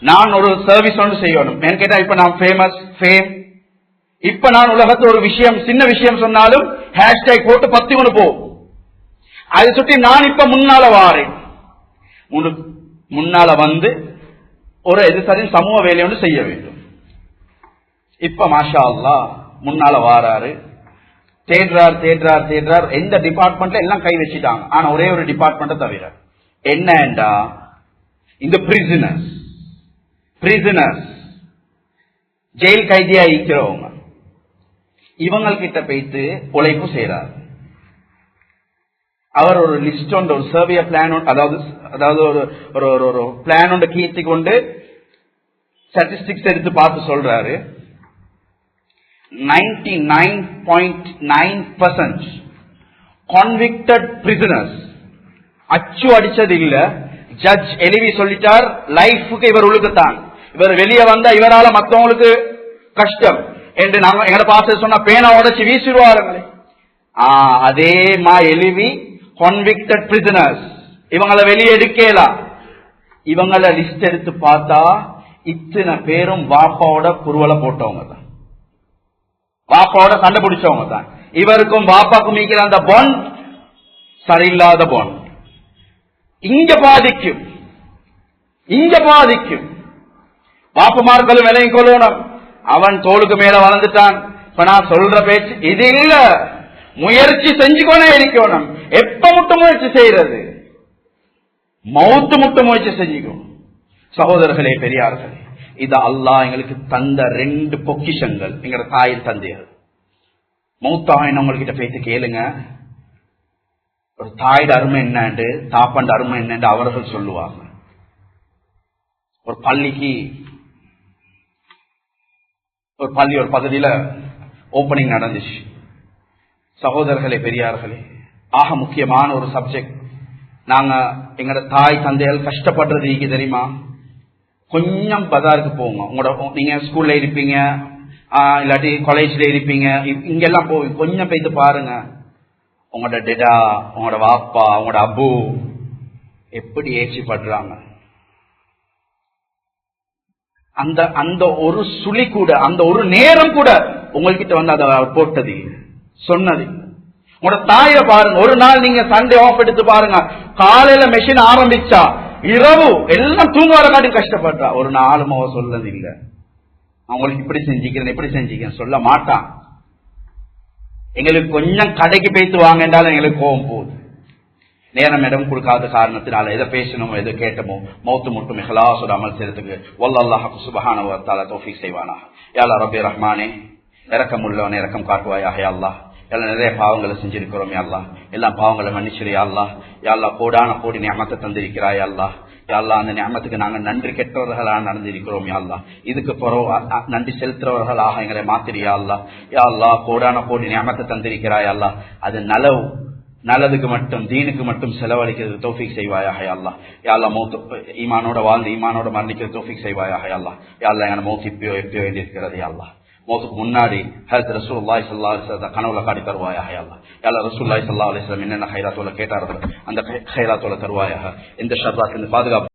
நான் ஒரு சர்வீஸ் ஒன்று செய்யணும். கேட்டா இப்ப நான் ஃபேமஸ் ஃபேம், இப்ப நான் உலகத்துல ஒரு விஷயம் சின்ன விஷயம் சொன்னாலும் ஹேஷ்டேக் போட்டு 10 கொண்டு போ, அதை சுற்றி நான் இப்ப முன்னால வாரேன். முன்னால வந்து ஒரு எதிர்சரின் சமூக வேலை ஒன்று செய்ய வேண்டும். இப்ப மாஷா அல்லாஹ் முன்னால வாராரு, தேடுறார் தேடுறார் தேடுறார். எந்த டிபார்ட்மெண்ட்ல எல்லாம் கை வச்சுட்டாங்க, ஆனா ஒரே ஒரு டிபார்ட்மெண்ட்டை தவிர. என்னண்டா இந்த பிரிசனர்ஸ் ஜெயில் கைதியா இருக்கிறவங்க, இவங்கள்கிட்ட போயிட்டு உழைப்பு செய்யறார். அவர் ஒரு லிஸ்ட் ஒன்று, ஒரு சர்வே பிளான், அதாவது ஒரு பிளான் ஒன்று கீர்த்தி கொண்டு ஸ்டாட்டிஸ்டிக்ஸ் எடுத்து பார்த்து சொல்றாரு, 99.9% convicted prisoners, அச்சு அடிச்சது இல்ல, ஜட்ஜ் எழுதி சொல்லிட்டார் லைஃபுக்கு இவர் உழுகுத்தான், இவர் வெளியே வந்தா இவரால மற்றவங்களுக்கு கஷ்டம் என்று நாங்க எங்களை பார்த்து சொன்னா பேனா உடைச்சு வீசிடுவாருங்களே. அதே மா எழுவி convicted prisoners, இவங்களை வெளியே எடுக்கலாம். இவங்கள லிஸ்ட் எடுத்து பார்த்தா இத்தனை பேரும் வாப்பாவோட குருவலை போட்டவங்க தான், வாப்பாவோட சண்டை பிடிச்சவங்க தான். இவருக்கும் வாப்பாக்கும் மீக்கிற அந்த பாண்ட் சரியில்லாத பாண்ட். இங்க பாதிக்கும் வாப்பமார்களும் விலையும் கொள்ளணும். அவன் தோளுக்கு மேல வளர்ந்துட்டான், இப்ப நான் சொல்ற பேச்சு இது இல்ல, முயற்சி செஞ்சுக்கொண்டே இருக்கணும். எப்ப மட்டும் முயற்சி செய்யறது, மௌத்து மட்டும் முயற்சி செஞ்சுக்கணும். சகோதரர்களே பெரியார்களே, இது அல்லாஹ் எங்களுக்கு தந்த 2 பொக்கிஷங்கள். எங்களோட தாயின் தந்தையர் மௌத்தாயின உங்ககிட்ட பேசி கேளுங்க, ஒரு தாயோட அருமை என்னண்டு, தாப்பண்ட அருமை என்னண்டு அவர்கள் சொல்லுவாங்க. ஒரு பள்ளி ஒரு பகுதியில ஓபனிங் நடந்துச்சு. சகோதரர்களே பெரியார்களே, ஆக முக்கியமான ஒரு சப்ஜெக்ட். நாங்க எங்களோட தாய் தந்தையால் கஷ்டப்படுறது தெரியுமா? கொஞ்சம் பஜாருக்கு போங்க, நீங்க ஸ்கூல்ல இருப்பீங்க, இல்லாட்டி காலேஜ்ல இருப்பீங்க, இங்கெல்லாம் போய் கொஞ்சம் போயிட்டு பாருங்க, உங்களோட டெடா, உங்களோட வாப்பா, உங்களோட அபு எப்படி ஏச்சி படுறாங்க. அந்த ஒரு சுழி கூட, அந்த ஒரு நேரம் கூட உங்ககிட்ட வந்து அதை போட்டது சொன்னது. உங்களோட தாய பாருங்க, ஒரு நாள் நீங்க சண்டே ஆஃப் எடுத்து பாருங்க, காலையில மெஷின் ஆரம்பிச்சா இரவு எல்லாம் தூங்க வர காட்டி கஷ்டப்படுறா. ஒரு நாளும் அவ சொல்லது இல்ல, அவங்களுக்கு இப்படி செஞ்சுக்கிறேன் சொல்ல மாட்டான். எங்களுக்கு கொஞ்சம் கடைக்கு பேத்து வாங்க என்றாலும் எங்களுக்கு கோபம் போகுது. நேரம் இடம் கொடுக்காத காரணத்தினால எதை பேசணுமோ எதை கேட்டமோ மௌத்து மட்டும் இஹ்லாஸோட அமல் செய்யறதுக்கு வல்லல்லாஹு சுப்ஹானஹு வ தஆலா தௌஃபீக் செய்வானா. யா அல்லாஹ் ரப்பி ரஹ்மானே, இரக்கம் உள்ளவனே இரக்கம் காட்டுவாயாக. யா அல்லாஹ், எல்லாம் நிறைய பாவங்களை செஞ்சிருக்கிறோம். யா அல்லாஹ், எல்லா பாவங்களை மன்னிச்சிரு. யா அல்லாஹ், யா அல்லாஹ் கோடான கோடி நிஅமத்தை தந்திருக்கிறாய். யா அல்லாஹ், யா அல்லாஹ், அந்த நிஅமத்துக்கு நாங்கள் நன்றி கெட்டவர்களாக நடந்திருக்கிறோம். யா அல்லாஹ், இதுக்கு நன்றி செலுத்துறவர்களாக எங்களை மாத்திரு. யா அல்லாஹ், யா அல்லாஹ், கோடான கோடி நிஅமத்தை தந்திருக்கிறாய். யா அல்லாஹ், அது நலவு நல்லதுக்கு மட்டும் தீனுக்கு மட்டும் செலவழிக்கிறது தௌஃபீக் செய்வாயாக யா அல்லாஹ். யா அல்லாஹ் மௌத் ஈமானோட வாழ்ந்து ஈமானோட மரணிக்கிறது தௌஃபீக் செய்வாயாக யா அல்லாஹ். யா அல்லாஹ் எங்க மௌத் இப்பயோ எழுதியிருக்கிறது யா அல்லாஹ். மௌத்துக்கு முன்னாடி ஹஜ்ரத் ரசூலுல்லாஹி ஸல்லல்லாஹு அலைஹி வஸல்லம் கனவுல காட்டி தருவாயாக யா அல்லாஹ். யா அல்லாஹ் ரசூலுல்லாஹி ஸல்லல்லாஹு அலைஹி வஸல்லம் என்னென்ன கைராத்தோல கேட்டார்கள் அந்த கைராத்தோல தருவாயாக. இந்த ஷர்ராத்திலிருந்து பாதுகாப்பு